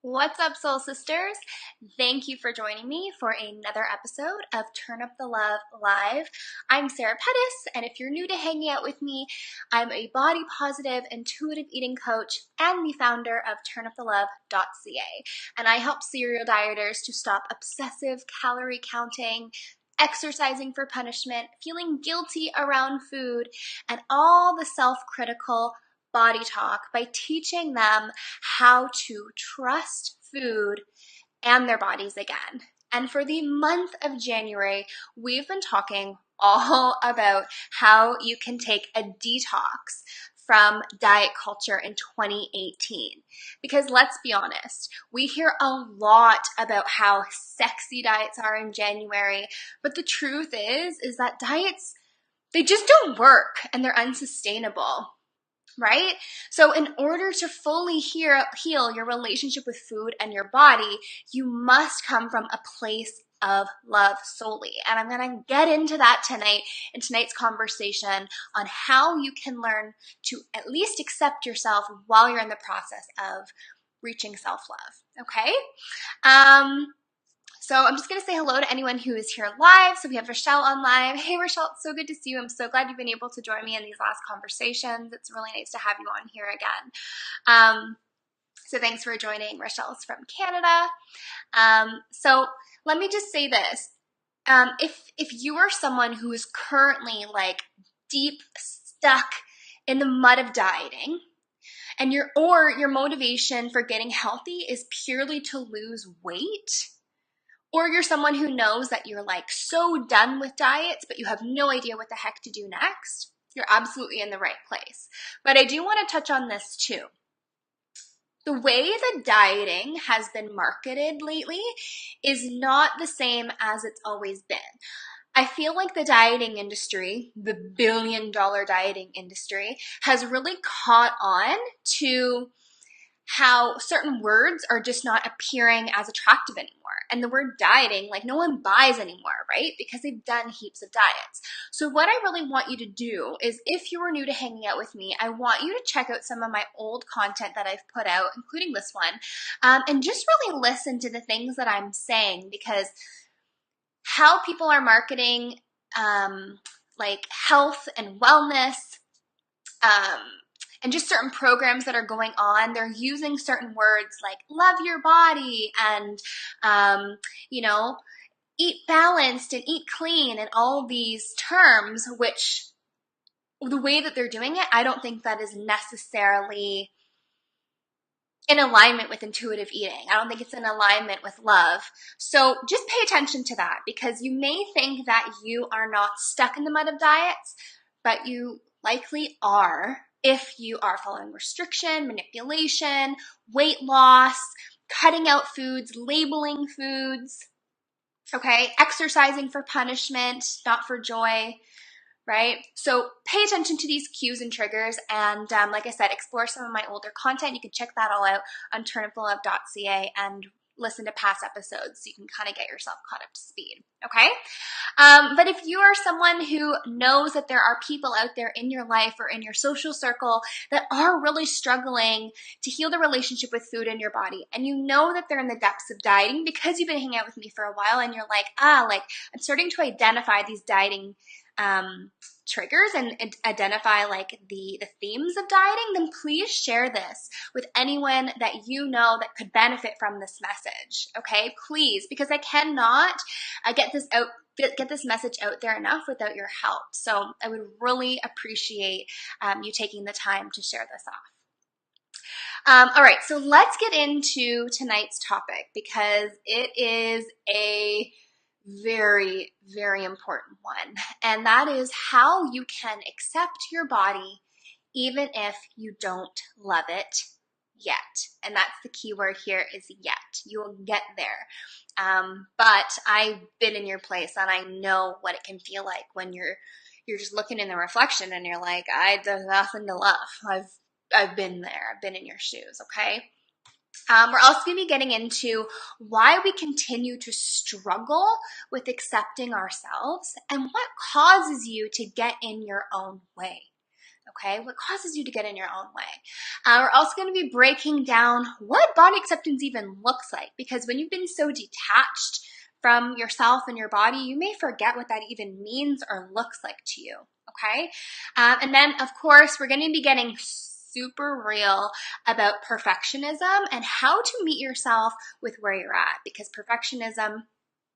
What's up, Soul Sisters? Thank you for joining me for another episode of Turn Up the Love Live. I'm Sarah Pettis, and if you're new to hanging out with me, I'm a body positive, intuitive eating coach and the founder of turnupthelove.ca. And I help serial dieters to stop obsessive calorie counting, exercising for punishment, feeling guilty around food, and all the self-critical body talk by teaching them how to trust food and their bodies again. And for the month of January, we've been talking all about how you can take a detox from diet culture in 2018. Because let's be honest, we hear a lot about how sexy diets are in January, but the truth is that diets, they just don't work and they're unsustainable. Right? So in order to fully heal your relationship with food and your body, you must come from a place of love solely. And I'm going to get into that tonight in tonight's conversation on how you can learn to at least accept yourself while you're in the process of reaching self-love. Okay? So I'm just going to say hello to anyone who is here live. So we have Rochelle on live. Hey, Rochelle, it's so good to see you. I'm so glad you've been able to join me in these last conversations. It's really nice to have you on here again. So thanks for joining. Rochelle's from Canada. So let me just say this. If you are someone who is currently like deep stuck in the mud of dieting, and your motivation for getting healthy is purely to lose weight, or you're someone who knows that you're like so done with diets, but you have no idea what the heck to do next, you're absolutely in the right place. But I do want to touch on this too. The way that dieting has been marketed lately is not the same as it's always been. I feel like the dieting industry, the billion-dollar dieting industry, has really caught on to how certain words are just not appearing as attractive anymore. And the word dieting, like no one buys anymore, right? Because they've done heaps of diets. So what I really want you to do is, if you are new to hanging out with me, I want you to check out some of my old content that I've put out, including this one, and just really listen to the things that I'm saying, because how people are marketing like health and wellness, and just certain programs that are going on, they're using certain words like love your body and, eat balanced and eat clean and all these terms, which the way that they're doing it, I don't think that is necessarily in alignment with intuitive eating. I don't think it's in alignment with love. So just pay attention to that, because you may think that you are not stuck in the mud of diets, but you likely are if you are following restriction, manipulation, weight loss, cutting out foods, labeling foods, okay? Exercising for punishment, not for joy, right? So pay attention to these cues and triggers, and like I said, explore some of my older content. You can check that all out on turnupthelove.ca and listen to past episodes so you can kind of get yourself caught up to speed, okay? But if you are someone who knows that there are people out there in your life or in your social circle that are really struggling to heal the relationship with food in your body, and you know that they're in the depths of dieting because you've been hanging out with me for a while, and you're like, I'm starting to identify these dieting triggers and identify like the themes of dieting, then please share this with anyone that you know that could benefit from this message, okay? Please, because I cannot get this message out there enough without your help. So I would really appreciate you taking the time to share this off. All right, so let's get into tonight's topic, because it is a very, very important one. And that is how you can accept your body even if you don't love it yet. And that's the key word here, is yet. You will get there. But I've been in your place, and I know what it can feel like when you're just looking in the reflection and you're like, there's nothing to love. I've been there. I've been in your shoes, okay? We're also going to be getting into why we continue to struggle with accepting ourselves and what causes you to get in your own way. Okay, what causes you to get in your own way. We're also going to be breaking down what body acceptance even looks like, because when you've been so detached from yourself and your body, you may forget what that even means or looks like to you. Okay, and then of course we're going to be getting super real about perfectionism and how to meet yourself with where you're at, because perfectionism,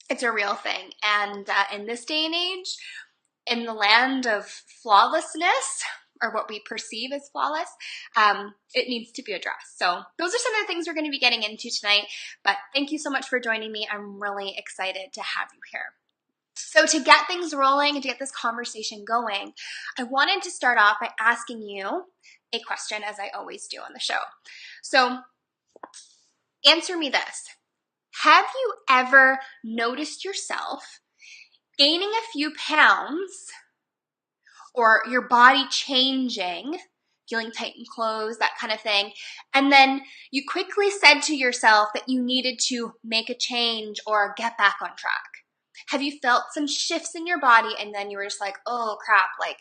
it's a real thing. And in this day and age, in the land of flawlessness, or what we perceive as flawless, it needs to be addressed. So those are some of the things we're going to be getting into tonight. But thank you so much for joining me. I'm really excited to have you here. So to get things rolling and to get this conversation going, I wanted to start off by asking you a question, as I always do on the show. So answer me this. Have you ever noticed yourself gaining a few pounds, or your body changing, feeling tight in clothes, that kind of thing, and then you quickly said to yourself that you needed to make a change or get back on track? Have you felt some shifts in your body and then you were just like, oh crap, like,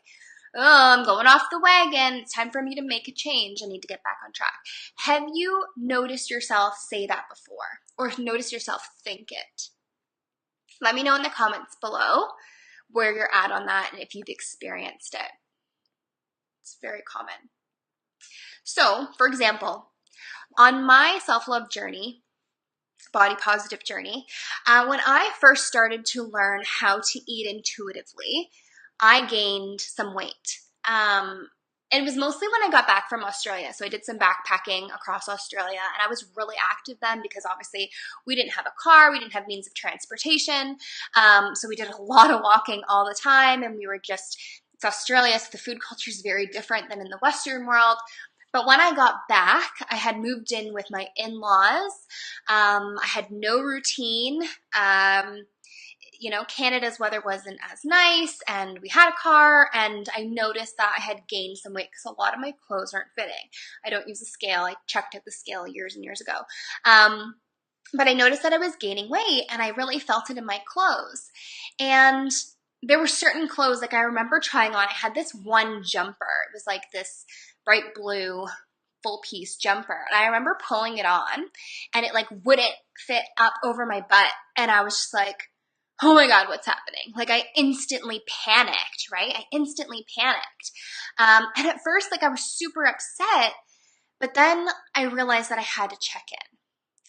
oh, I'm going off the wagon. It's time for me to make a change. I need to get back on track. Have you noticed yourself say that before, or noticed yourself think it? Let me know in the comments below where you're at on that and if you've experienced it. It's very common. So, for example, on my self-love journey, body positive journey, when I first started to learn how to eat intuitively, I gained some weight. It was mostly when I got back from Australia. So I did some backpacking across Australia, and I was really active then because obviously we didn't have a car, we didn't have means of transportation. So we did a lot of walking all the time, and we were just, it's Australia, so the food culture is very different than in the Western world. But when I got back, I had moved in with my in-laws. I had no routine. Canada's weather wasn't as nice, and we had a car, and I noticed that I had gained some weight because a lot of my clothes aren't fitting. I don't use a scale. I checked out the scale years and years ago. But I noticed that I was gaining weight, and I really felt it in my clothes. And there were certain clothes, like I remember trying on, I had this one jumper. It was like this bright blue full piece jumper. And I remember pulling it on, and it like wouldn't fit up over my butt. And I was just like, oh my God, what's happening? Like I instantly panicked, right? I instantly panicked. And at first, like I was super upset, but then I realized that I had to check in.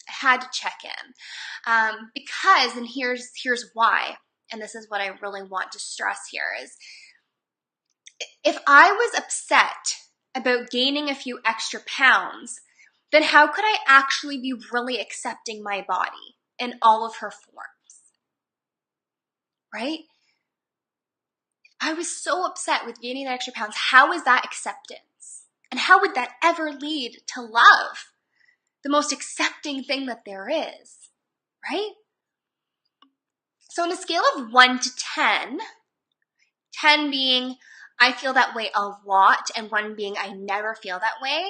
I had to check in because, and here's why, and this is what I really want to stress here, is if I was upset about gaining a few extra pounds, then how could I actually be really accepting my body in all of her forms? Right? I was so upset with gaining that extra pounds. How is that acceptance? And how would that ever lead to love? The most accepting thing that there is, right? So on a scale of 1 to 10, 10 being I feel that way a lot, and 1 being I never feel that way,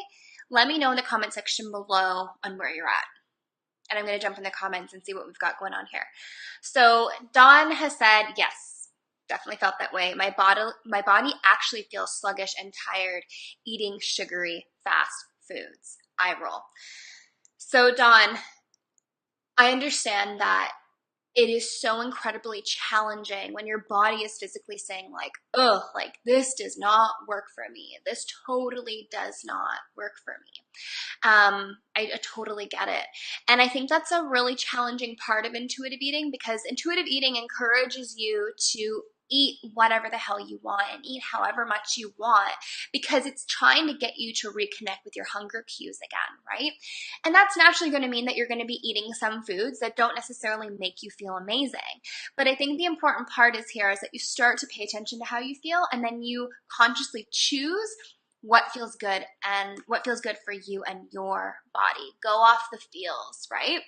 let me know in the comment section below on where you're at. And I'm going to jump in the comments and see what we've got going on here. So Dawn has said, yes, definitely felt that way. My body actually feels sluggish and tired eating sugary fast foods. I roll. So Dawn, I understand that it is so incredibly challenging when your body is physically saying like, ugh, like this does not work for me. This totally does not work for me. I totally get it. And I think that's a really challenging part of intuitive eating, because intuitive eating encourages you to eat whatever the hell you want and eat however much you want, because it's trying to get you to reconnect with your hunger cues again, right? And that's naturally going to mean that you're going to be eating some foods that don't necessarily make you feel amazing. But I think the important part is here is that you start to pay attention to how you feel, and then you consciously choose what feels good and what feels good for you and your body. Go off the feels, right?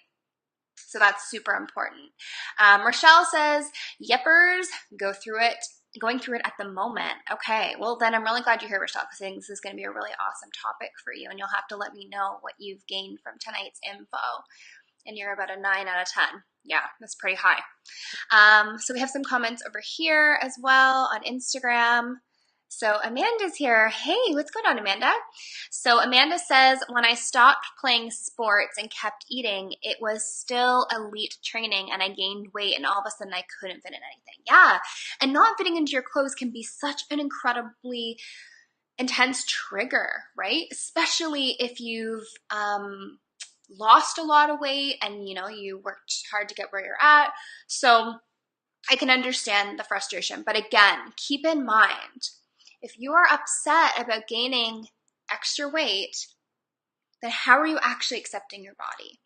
So that's super important. Rochelle says, yippers, going through it at the moment. Okay, well then I'm really glad you're here, Rochelle, because I think this is going to be a really awesome topic for you, and you'll have to let me know what you've gained from tonight's info. And you're about a 9 out of 10. Yeah, that's pretty high. So we have some comments over here as well on Instagram. So Amanda's here. Hey, what's going on, Amanda? So Amanda says, when I stopped playing sports and kept eating, it was still elite training and I gained weight and all of a sudden I couldn't fit in anything. Yeah, and not fitting into your clothes can be such an incredibly intense trigger, right? Especially if you've lost a lot of weight and you worked hard to get where you're at. So I can understand the frustration, but again, keep in mind, if you are upset about gaining extra weight, then how are you actually accepting your body?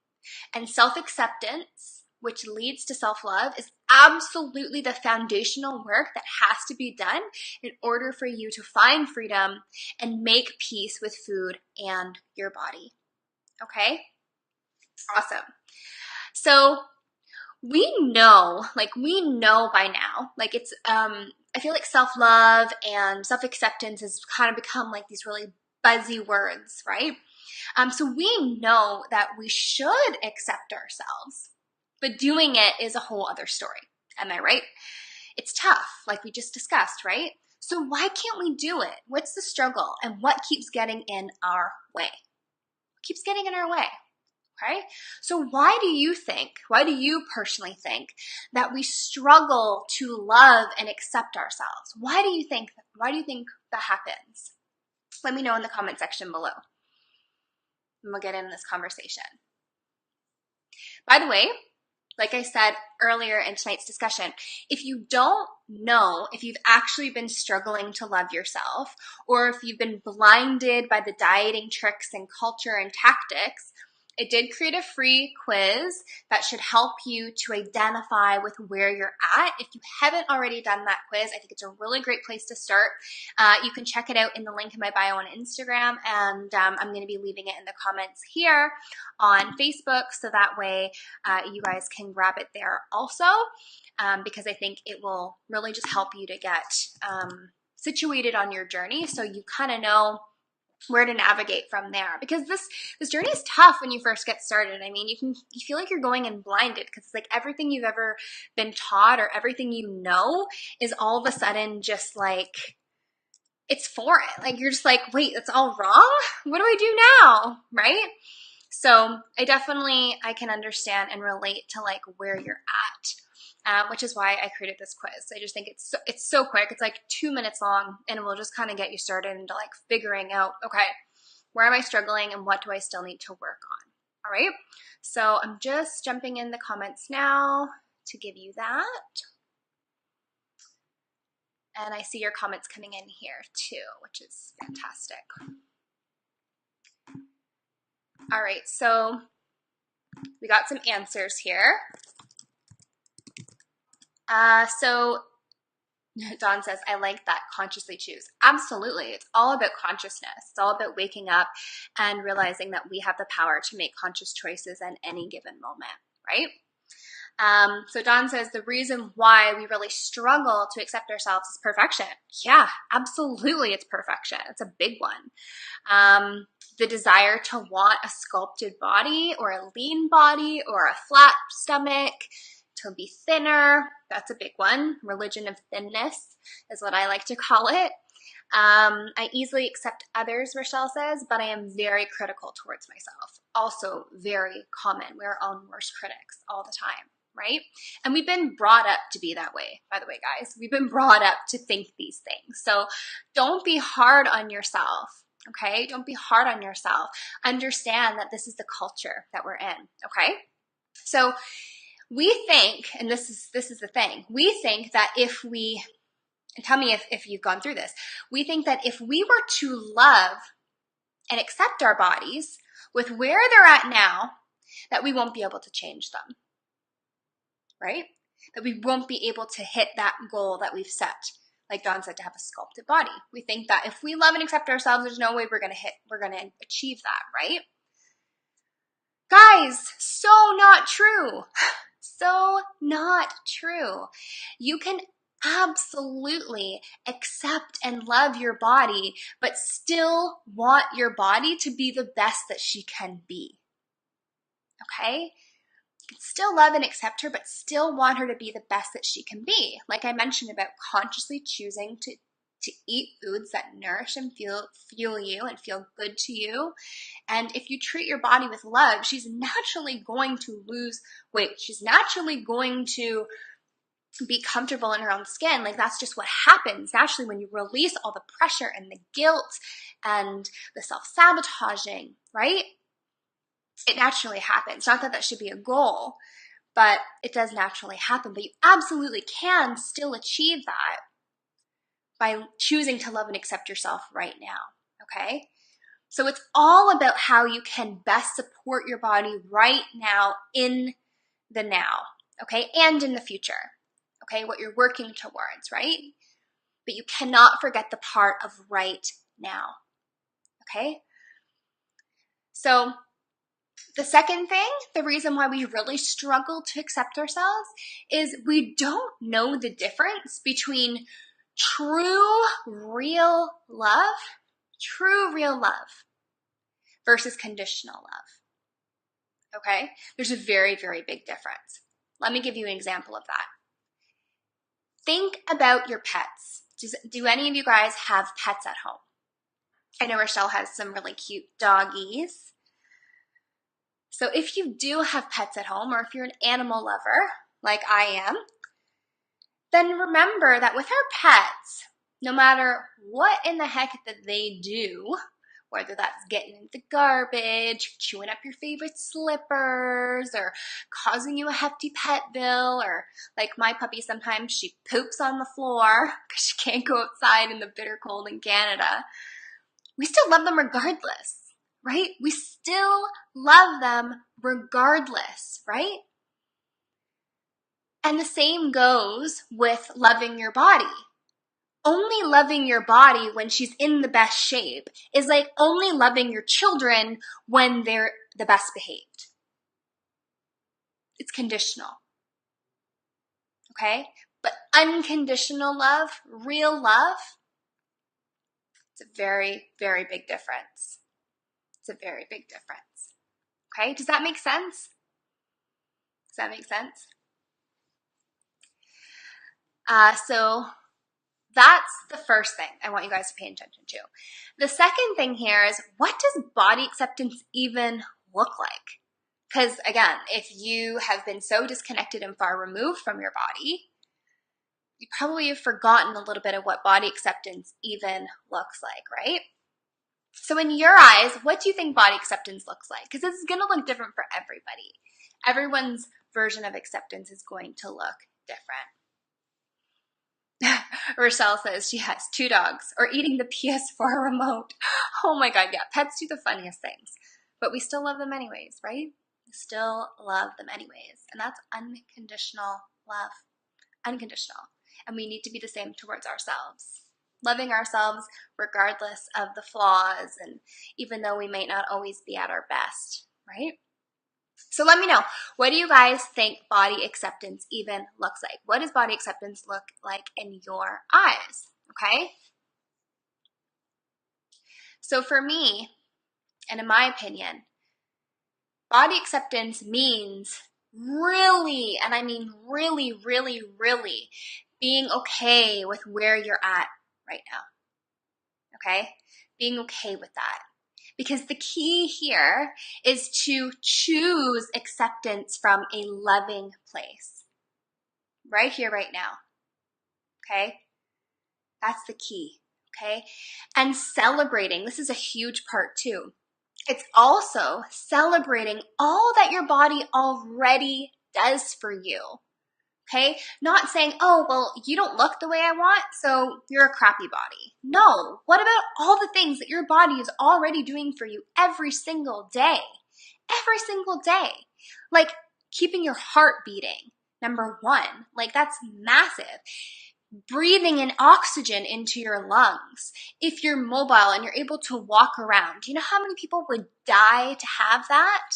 And self-acceptance, which leads to self-love, is absolutely the foundational work that has to be done in order for you to find freedom and make peace with food and your body. Okay? Awesome. So we know by now, it's, I feel like self-love and self-acceptance has kind of become like these really buzzy words, right? So we know that we should accept ourselves, but doing it is a whole other story. Am I right? It's tough, like we just discussed, right? So why can't we do it? What's the struggle? And what keeps getting in our way? What keeps getting in our way? Okay? So why do you personally think that we struggle to love and accept ourselves? Why do you think that happens? Let me know in the comment section below. And we'll get into this conversation. By the way, like I said earlier in tonight's discussion, if you don't know if you've actually been struggling to love yourself, or if you've been blinded by the dieting tricks and culture and tactics, I did create a free quiz that should help you to identify with where you're at. If you haven't already done that quiz, I think it's a really great place to start. You can check it out in the link in my bio on Instagram, and I'm going to be leaving it in the comments here on Facebook, so that way you guys can grab it there also, because I think it will really just help you to get situated on your journey so you kind of know where to navigate from there, because this journey is tough when you first get started. I mean, you feel like you're going in blinded, because it's like everything you've ever been taught or everything you know is all of a sudden just like it's foreign. Like you're just like, wait, that's all wrong? What do I do now? Right? So I can understand and relate to like where you're at, which is why I created this quiz. I just think it's so quick. It's like 2 minutes long, and it will just kind of get you started into like figuring out, okay, where am I struggling and what do I still need to work on? All right. So I'm just jumping in the comments now to give you that. And I see your comments coming in here too, which is fantastic. All right, so we got some answers here. So Dawn says, I like that, consciously choose. Absolutely. It's all about consciousness. It's all about waking up and realizing that we have the power to make conscious choices at any given moment, right? So Dawn says, the reason why we really struggle to accept ourselves is perfection. Yeah, absolutely. It's perfection. It's a big one. The desire to want a sculpted body or a lean body or a flat stomach, to be thinner. That's a big one. Religion of thinness is what I like to call it. I easily accept others, Rochelle says, but I am very critical towards myself. Also very common. We're our own worst critics all the time, right? And we've been brought up to be that way, by the way, guys. We've been brought up to think these things. So don't be hard on yourself, okay? Don't be hard on yourself. Understand that this is the culture that we're in, okay? So we think, and this is the thing, we think that if we, and tell me if you've gone through this, we think that if we were to love and accept our bodies with where they're at now, that we won't be able to change them, right? That we won't be able to hit that goal that we've set, like Dawn said, to have a sculpted body. We think that if we love and accept ourselves, there's no way we're going to achieve that, right? Guys, so not true. So not true. You can absolutely accept and love your body, but still want your body to be the best that she can be. Okay? You can still love and accept her, but still want her to be the best that she can be. Like I mentioned about consciously choosing to to eat foods that nourish and fuel you and feel good to you. And if you treat your body with love, she's naturally going to lose weight. She's naturally going to be comfortable in her own skin. Like, that's just what happens naturally when you release all the pressure and the guilt and the self-sabotaging, right? It naturally happens. Not that that should be a goal, but it does naturally happen. But you absolutely can still achieve that by choosing to love and accept yourself right now, okay? So it's all about how you can best support your body right now in the now, okay? And in the future, okay? What you're working towards, right? But you cannot forget the part of right now, okay? So the second thing, the reason why we really struggle to accept ourselves is we don't know the difference between true, real love versus conditional love. Okay? There's a very, very big difference. Let me give you an example of that. Think about your pets. Do any of you guys have pets at home? I know Rochelle has some really cute doggies. So if you do have pets at home, or if you're an animal lover like I am, then remember that with our pets, no matter what in the heck that they do, whether that's getting in the garbage, chewing up your favorite slippers, or causing you a hefty pet bill, or like my puppy, sometimes she poops on the floor because she can't go outside in the bitter cold in Canada, we still love them regardless, right? We still love them regardless, right? And the same goes with loving your body. Only loving your body when she's in the best shape is like only loving your children when they're the best behaved. It's conditional. Okay? But unconditional love, real love, it's a very, very big difference. It's a very big difference. Okay? Does that make sense? Does that make sense? So that's the first thing I want you guys to pay attention to. The second thing here is, what does body acceptance even look like? Because again, if you have been so disconnected and far removed from your body, you probably have forgotten a little bit of what body acceptance even looks like, right? So in your eyes, what do you think body acceptance looks like? Because this is going to look different for everybody. Everyone's version of acceptance is going to look different. Rochelle says she has 2 dogs, or eating the PS4 remote. Oh my God, yeah, pets do the funniest things. But we still love them anyways, right? We still love them anyways. And that's unconditional love. Unconditional. And we need to be the same towards ourselves. Loving ourselves regardless of the flaws, and even though we might not always be at our best, right? So let me know, what do you guys think body acceptance even looks like? What does body acceptance look like in your eyes? Okay? So for me, and in my opinion, body acceptance means really, and I mean really, really, really being okay with where you're at right now. Okay? Being okay with that. Because the key here is to choose acceptance from a loving place. Right here, right now. Okay? That's the key. Okay? And celebrating. This is a huge part too. It's also celebrating all that your body already does for you. Okay? Not saying, oh, well, you don't look the way I want, so you're a crappy body. No. What about all the things that your body is already doing for you every single day? Every single day. Like keeping your heart beating, number 1. Like, that's massive. Breathing in oxygen into your lungs. If you're mobile and you're able to walk around, do you know how many people would die to have that?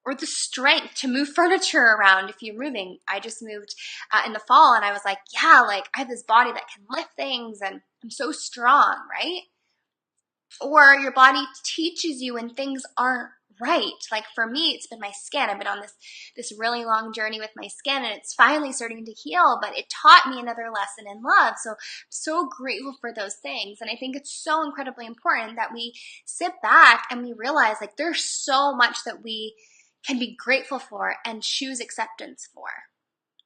Or the strength to move furniture around if you're moving. I just moved in the fall, and I was like, yeah, like I have this body that can lift things and I'm so strong, right? Or your body teaches you when things aren't right. Like for me, it's been my skin. I've been on this really long journey with my skin, and it's finally starting to heal, but it taught me another lesson in love. So I'm so grateful for those things. And I think it's so incredibly important that we sit back and we realize like there's so much that we can be grateful for and choose acceptance for,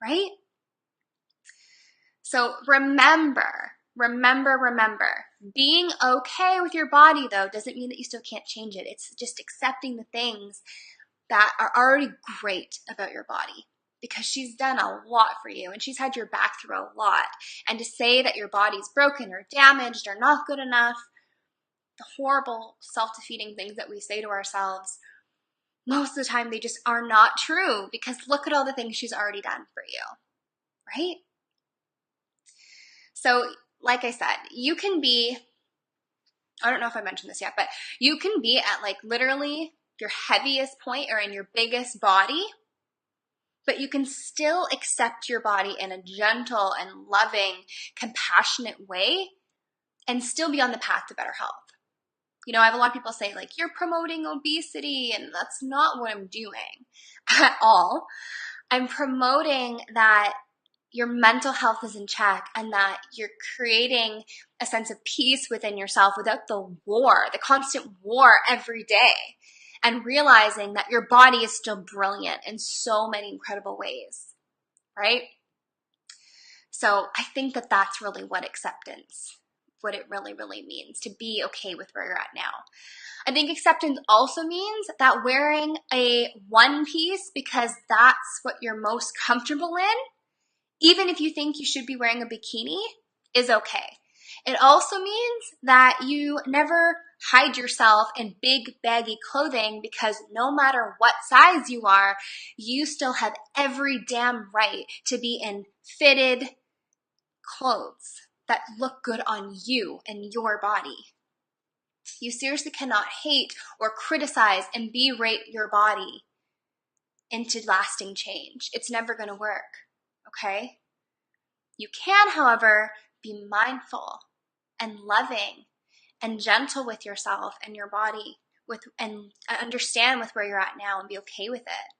right? So remember, being okay with your body though doesn't mean that you still can't change it. It's just accepting the things that are already great about your body, because she's done a lot for you and she's had your back through a lot. And to say that your body's broken or damaged or not good enough, the horrible self-defeating things that we say to ourselves, most of the time they just are not true, because look at all the things she's already done for you, right? So like I said, you can be, I don't know if I mentioned this yet, but you can be at like literally your heaviest point or in your biggest body, but you can still accept your body in a gentle and loving, compassionate way and still be on the path to better health. You know, I have a lot of people say like, you're promoting obesity, and that's not what I'm doing at all. I'm promoting that your mental health is in check and that you're creating a sense of peace within yourself without the constant war every day, and realizing that your body is still brilliant in so many incredible ways, right? So I think that that's really what acceptance, what it really, really means, to be okay with where you're at now. I think acceptance also means that wearing a one piece because that's what you're most comfortable in, even if you think you should be wearing a bikini, is okay. It also means that you never hide yourself in big baggy clothing, because no matter what size you are, you still have every damn right to be in fitted clothes that look good on you and your body. You seriously cannot hate or criticize and berate your body into lasting change. It's never going to work, okay? You can, however, be mindful and loving and gentle with yourself and your body, and understand with where you're at now and be okay with it.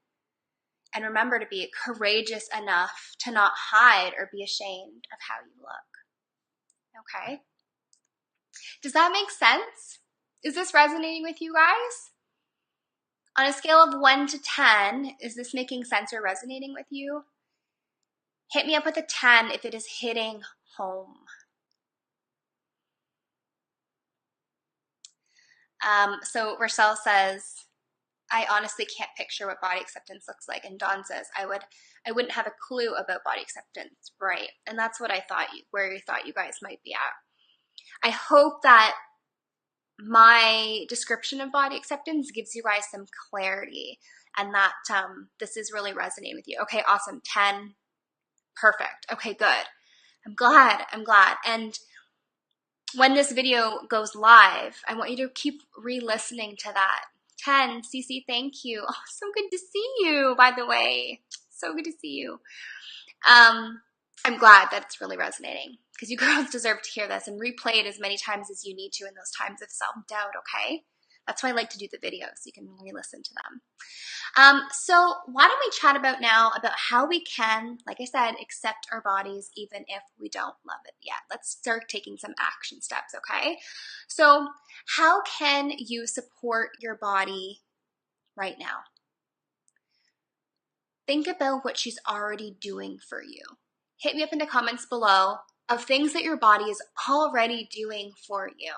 And remember to be courageous enough to not hide or be ashamed of how you look. Okay? Does that make sense? Is this resonating with you guys? On a scale of 1 to 10, is this making sense or resonating with you? Hit me up with a 10 if it is hitting home. So Rochelle says, I honestly can't picture what body acceptance looks like. And Dawn says, I wouldn't have a clue about body acceptance. Right. And that's what I thought, where you thought you guys might be at. I hope that my description of body acceptance gives you guys some clarity, and that this is really resonating with you. Okay, awesome. 10. Perfect. Okay, good. I'm glad. And when this video goes live, I want you to keep re-listening to that. 10, Cece, thank you. Oh, so good to see you, by the way. So good to see you. I'm glad that it's really resonating, because you girls deserve to hear this, and replay it as many times as you need to in those times of self-doubt, okay? That's why I like to do the videos, so you can re-listen to them. So why don't we chat about now about how we can, like I said, accept our bodies even if we don't love it yet. Let's start taking some action steps, okay? So how can you support your body right now? Think about what she's already doing for you. Hit me up in the comments below of things that your body is already doing for you.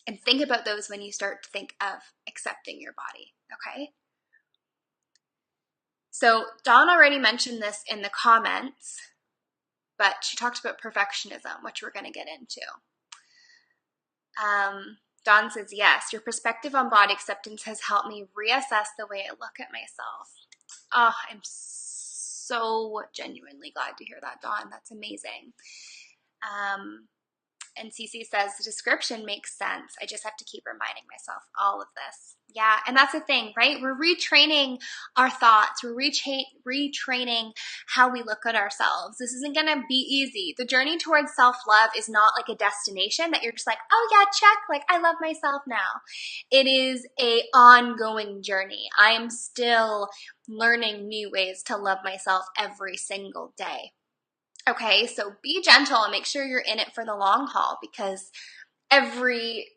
And think about those when you start to think of accepting your body, okay? So Dawn already mentioned this in the comments, but she talked about perfectionism, which we're going to get into. Dawn says, yes, your perspective on body acceptance has helped me reassess the way I look at myself. Oh, I'm so genuinely glad to hear that, Dawn. That's amazing. And Cece says, the description makes sense. I just have to keep reminding myself all of this. Yeah, and that's the thing, right? We're retraining our thoughts. We're retraining how we look at ourselves. This isn't going to be easy. The journey towards self-love is not like a destination that you're just like, oh yeah, check, like I love myself now. It is a ongoing journey. I am still learning new ways to love myself every single day. Okay, so be gentle and make sure you're in it for the long haul, because every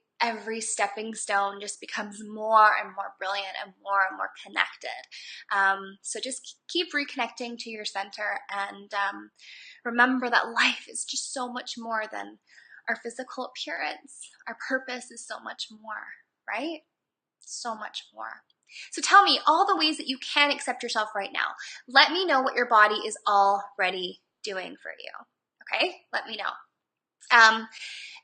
stepping stone just becomes more and more brilliant and more connected. So just keep reconnecting to your center, and remember that life is just so much more than our physical appearance. Our purpose is so much more, right? So much more. So tell me all the ways that you can accept yourself right now. Let me know what your body is already doing for you. Okay? Let me know.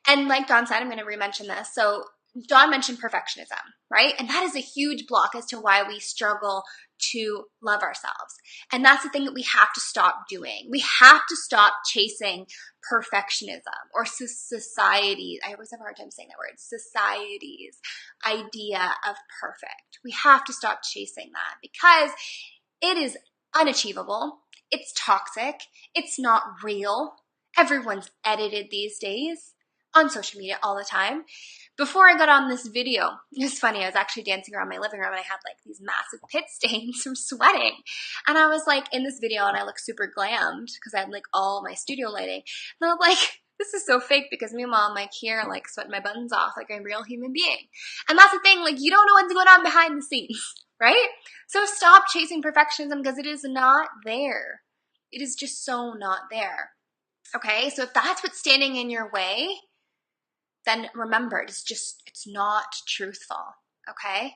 And like Dawn said, I'm going to re-mention this. So Dawn mentioned perfectionism, right? And that is a huge block as to why we struggle to love ourselves. And that's the thing that we have to stop doing. We have to stop chasing perfectionism or society. I always have a hard time saying that word. Society's idea of perfect. We have to stop chasing that because it is unachievable. It's toxic. It's not real. Everyone's edited these days on social media all the time. Before I got on this video, it was funny, I was actually dancing around my living room and I had like these massive pit stains from sweating. And I was like in this video and I look super glammed because I had like all my studio lighting. And I'm like, this is so fake, because meanwhile I'm like here like sweating my buttons off like a real human being. And that's the thing, like you don't know what's going on behind the scenes, right? So stop chasing perfectionism because it is not there. It is just so not there. Okay, so if that's what's standing in your way, then remember, it's not truthful, okay?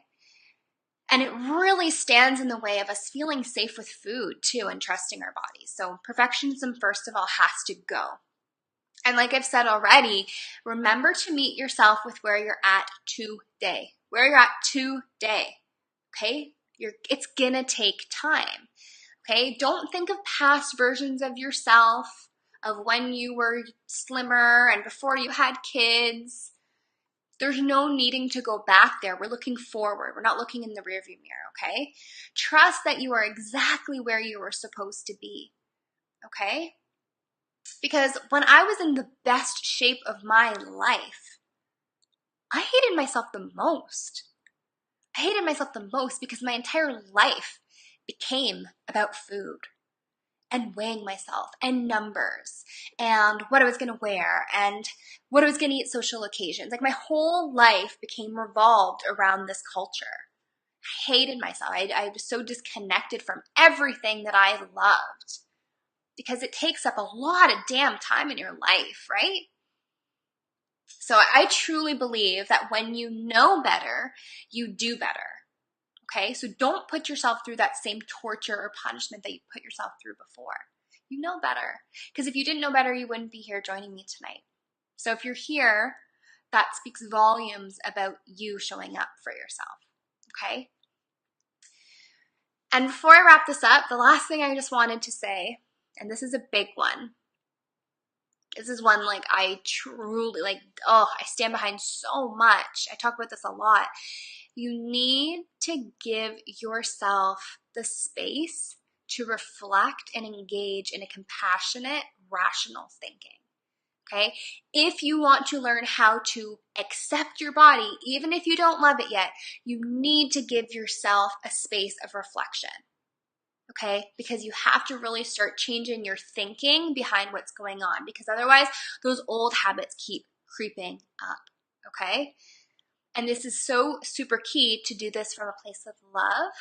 And it really stands in the way of us feeling safe with food too and trusting our bodies. So perfectionism, first of all, has to go. And like I've said already, remember to meet yourself with where you're at today. Where you're at today, okay? It's gonna take time, okay? Don't think of past versions of yourself, of when you were slimmer and before you had kids. There's no needing to go back there. We're looking forward. We're not looking in the rearview mirror, okay? Trust that you are exactly where you were supposed to be, okay? Because when I was in the best shape of my life, I hated myself the most. I hated myself the most because my entire life became about food and weighing myself and numbers and what I was going to wear and what I was going to eat at social occasions. Like my whole life became revolved around this culture. I hated myself. I was so disconnected from everything that I loved because it takes up a lot of damn time in your life, right? So I truly believe that when you know better, you do better. Okay, so don't put yourself through that same torture or punishment that you put yourself through before. You know better. Because if you didn't know better, you wouldn't be here joining me tonight. So if you're here, that speaks volumes about you showing up for yourself. Okay? And before I wrap this up, the last thing I just wanted to say, and this is a big one. This is one like I truly I stand behind so much. I talk about this a lot. You need to give yourself the space to reflect and engage in a compassionate, rational thinking. Okay? If you want to learn how to accept your body, even if you don't love it yet, you need to give yourself a space of reflection. Okay? Because you have to really start changing your thinking behind what's going on, because otherwise those old habits keep creeping up. Okay? And this is so super key to do this from a place of love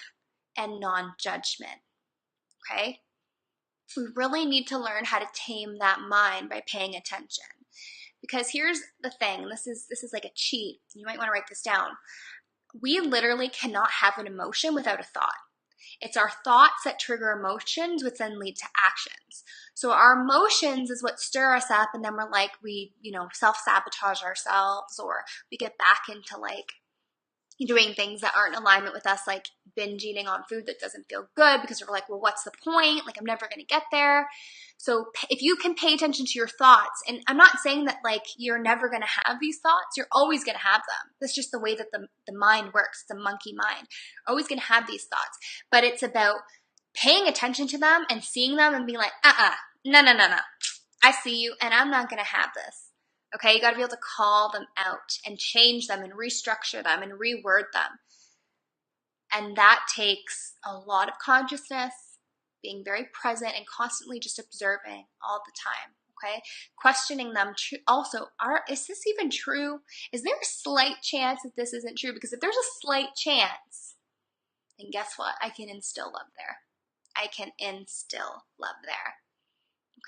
and non-judgment, okay? We really need to learn how to tame that mind by paying attention. Because here's the thing, this is like a cheat. You might want to write this down. We literally cannot have an emotion without a thought. It's our thoughts that trigger emotions, which then lead to actions. So our emotions is what stir us up, and then we're like, we self-sabotage ourselves, or we get back into like doing things that aren't in alignment with us, like binge eating on food that doesn't feel good because we're like, well, what's the point? Like, I'm never going to get there. So if you can pay attention to your thoughts, and I'm not saying that like you're never going to have these thoughts, you're always going to have them. That's just the way that the mind works. It's a monkey mind. You're always going to have these thoughts, but it's about paying attention to them and seeing them and being like, no. I see you and I'm not going to have this. Okay, you got to be able to call them out and change them and restructure them and reword them. And that takes a lot of consciousness, being very present and constantly just observing all the time. Okay, questioning them also, is this even true? Is there a slight chance that this isn't true? Because if there's a slight chance, then guess what? I can instill love there. I can instill love there.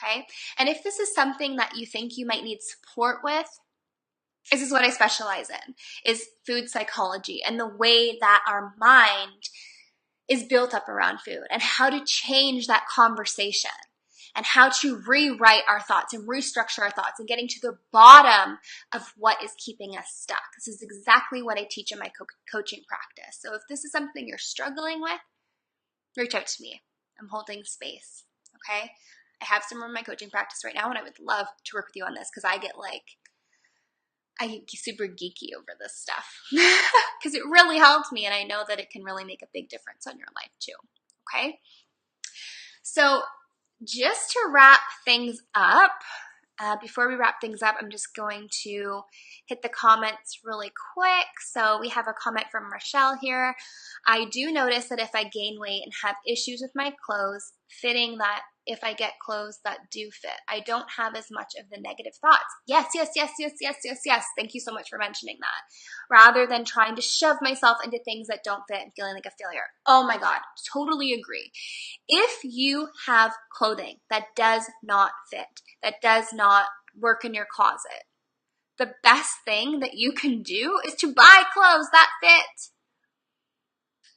Okay, and if this is something that you think you might need support with, this is what I specialize in, is food psychology and the way that our mind is built up around food and how to change that conversation and how to rewrite our thoughts and restructure our thoughts and getting to the bottom of what is keeping us stuck. This is exactly what I teach in my coaching practice. So if this is something you're struggling with, reach out to me. I'm holding space, okay? I have some in my coaching practice right now, and I would love to work with you on this because I get super geeky over this stuff because it really helps me, and I know that it can really make a big difference on your life too, okay? So just to wrap things up, before we wrap things up, I'm just going to hit the comments really quick. So we have a comment from Rochelle here. I do notice that if I gain weight and have issues with my clothes fitting, that if I get clothes that do fit, I don't have as much of the negative thoughts. Yes. Thank you so much for mentioning that. Rather than trying to shove myself into things that don't fit and feeling like a failure. Oh my God, totally agree. If you have clothing that does not fit, that does not work in your closet, the best thing that you can do is to buy clothes that fit.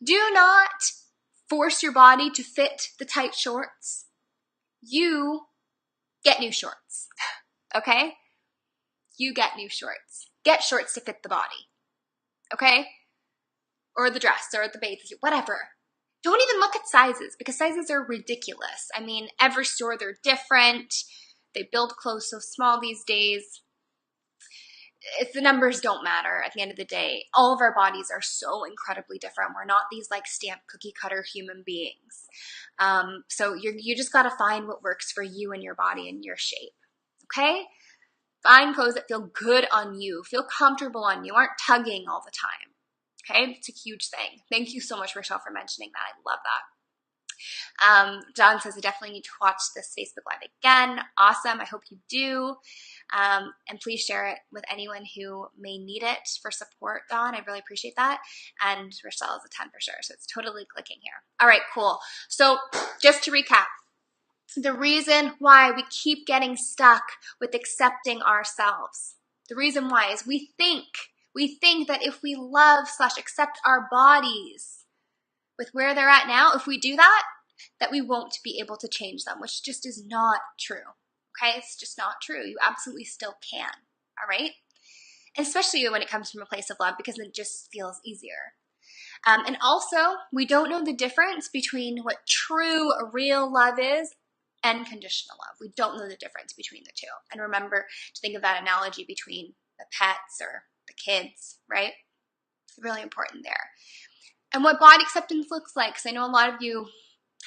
Do not force your body to fit the tight shorts. You get new shorts, okay? You get new shorts. Get shorts to fit the body, okay? Or the dress, or the bathing suit, whatever. Don't even look at sizes because sizes are ridiculous. I mean, every store, they're different. They build clothes so small these days. The numbers don't matter at the end of the day. All of our bodies are so incredibly different. We're not these like stamped cookie cutter human beings. So you just got to find what works for you and your body and your shape. Okay? Find clothes that feel good on you, feel comfortable on you, aren't tugging all the time. Okay? It's a huge thing. Thank you so much, Rochelle, for mentioning that. I love that. John says, I definitely need to watch this Facebook Live again. Awesome. I hope you do. And please share it with anyone who may need it for support, Dawn. I really appreciate that. And Rochelle is a 10 for sure. So it's totally clicking here. All right, cool. So just to recap, the reason why we keep getting stuck with accepting ourselves, the reason why is we think that if we love / accept our bodies with where they're at now, if we do that we won't be able to change them, which just is not true. Okay, it's just not true. You absolutely still can. All right, and especially when it comes from a place of love, because it just feels easier. And also, we don't know the difference between what true, real love is and conditional love. We don't know the difference between the two. And remember to think of that analogy between the pets or the kids, right? It's really important there. And what body acceptance looks like, because I know a lot of you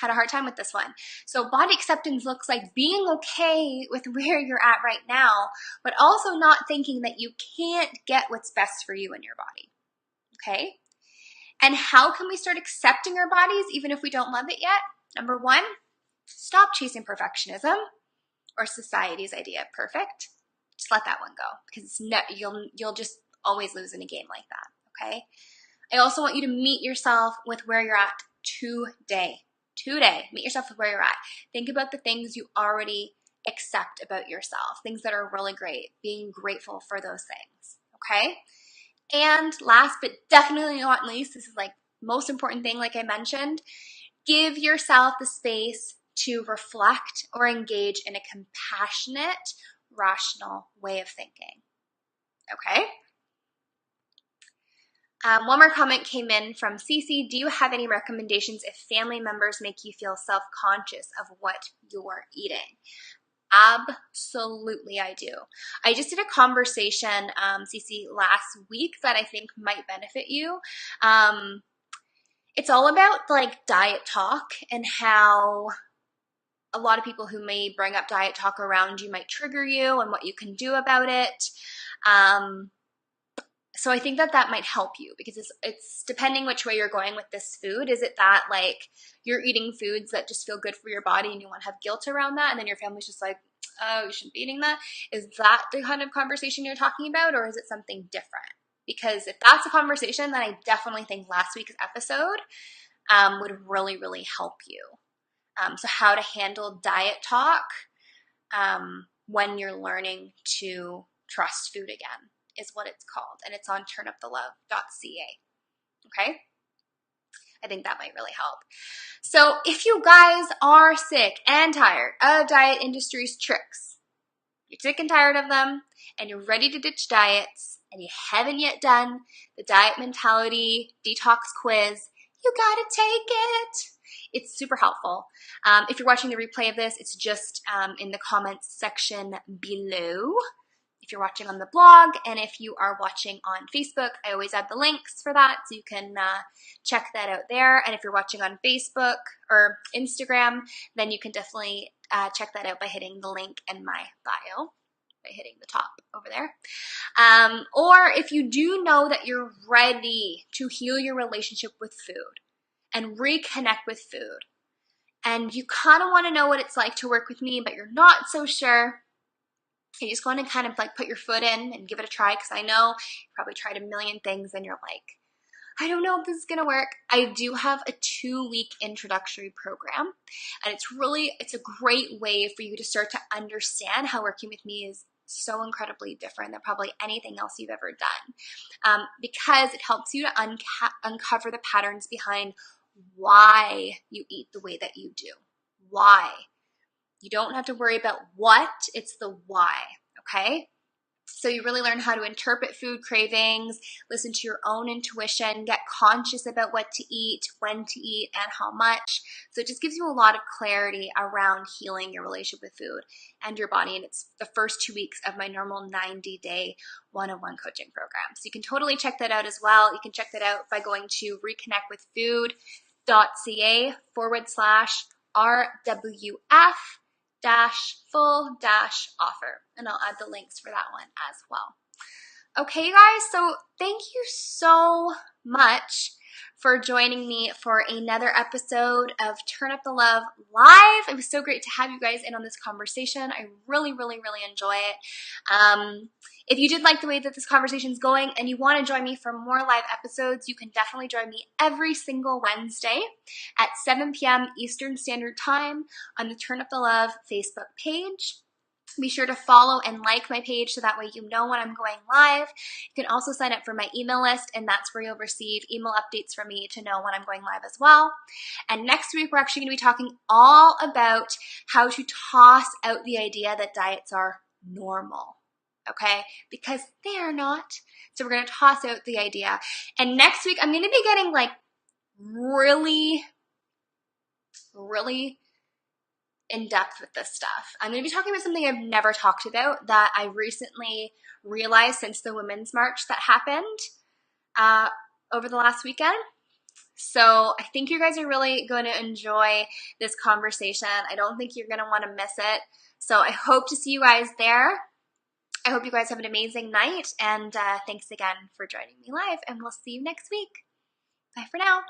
had a hard time with this one. So body acceptance looks like being okay with where you're at right now, but also not thinking that you can't get what's best for you in your body. Okay? And how can we start accepting our bodies even if we don't love it yet? Number one, stop chasing perfectionism or society's idea of perfect. Just let that one go, because you'll just always lose in a game like that. Okay? I also want you to meet yourself with where you're at today. Meet yourself with where you're at. Think about the things you already accept about yourself, things that are really great, being grateful for those things, okay? And last but definitely not least, this is like most important thing, like I mentioned, give yourself the space to reflect or engage in a compassionate, rational way of thinking, okay? One more comment came in from Cece. Do you have any recommendations if family members make you feel self-conscious of what you're eating? Absolutely, I do. I just did a conversation, Cece, last week that I think might benefit you. It's all about like diet talk and how a lot of people who may bring up diet talk around you might trigger you and what you can do about it. So I think that that might help you because it's depending which way you're going with this food. Is it that like you're eating foods that just feel good for your body and you want to have guilt around that, and then your family's just like, oh, you shouldn't be eating that? Is that the kind of conversation you're talking about, or is it something different? Because if that's a conversation, then I definitely think last week's episode would really, really help you. So how to handle diet talk when you're learning to trust food again is what it's called, and it's on turnupthelove.ca. Okay? I think that might really help. So if you guys are sick and tired of diet industry's tricks, you're sick and tired of them, and you're ready to ditch diets, and you haven't yet done the diet mentality detox quiz, you gotta take it. It's super helpful. If you're watching the replay of this, it's just in the comments section below. If you're watching on the blog, and if you are watching on Facebook, I always add the links for that, so you can check that out there. And if you're watching on Facebook or Instagram, then you can definitely check that out by hitting the link in my bio, by hitting the top over there. Or if you do know that you're ready to heal your relationship with food and reconnect with food, and you kind of want to know what it's like to work with me, but you're not so sure, you just want to kind of like put your foot in and give it a try, because I know you probably tried a million things and you're like, I don't know if this is going to work. I do have a 2-week introductory program, and it's a great way for you to start to understand how working with me is so incredibly different than probably anything else you've ever done, because it helps you to uncover the patterns behind why you eat the way that you do. Why? You don't have to worry about what, it's the why, okay? So you really learn how to interpret food cravings, listen to your own intuition, get conscious about what to eat, when to eat, and how much. So it just gives you a lot of clarity around healing your relationship with food and your body. And it's the first 2 weeks of my normal 90-day one-on-one coaching program. So you can totally check that out as well. You can check that out by going to reconnectwithfood.ca/RWF full-offer, and I'll add the links for that one as well. Okay, guys, so thank you so much for joining me for another episode of Turn Up the Love Live. It was so great to have you guys in on this conversation. I really, really, really enjoy it. If you did like the way that this conversation is going and you want to join me for more live episodes, you can definitely join me every single Wednesday at 7 p.m. Eastern Standard Time on the Turn Up the Love Facebook page. Be sure to follow and like my page so that way you know when I'm going live. You can also sign up for my email list, and that's where you'll receive email updates from me to know when I'm going live as well. And next week, we're actually going to be talking all about how to toss out the idea that diets are normal, okay? Because they are not. So we're going to toss out the idea. And next week, I'm going to be getting like really in depth with this stuff. I'm going to be talking about something I've never talked about that I recently realized since the Women's March that happened over the last weekend. So I think you guys are really going to enjoy this conversation. I don't think you're going to want to miss it. So I hope to see you guys there. I hope you guys have an amazing night, and thanks again for joining me live, and we'll see you next week. Bye for now.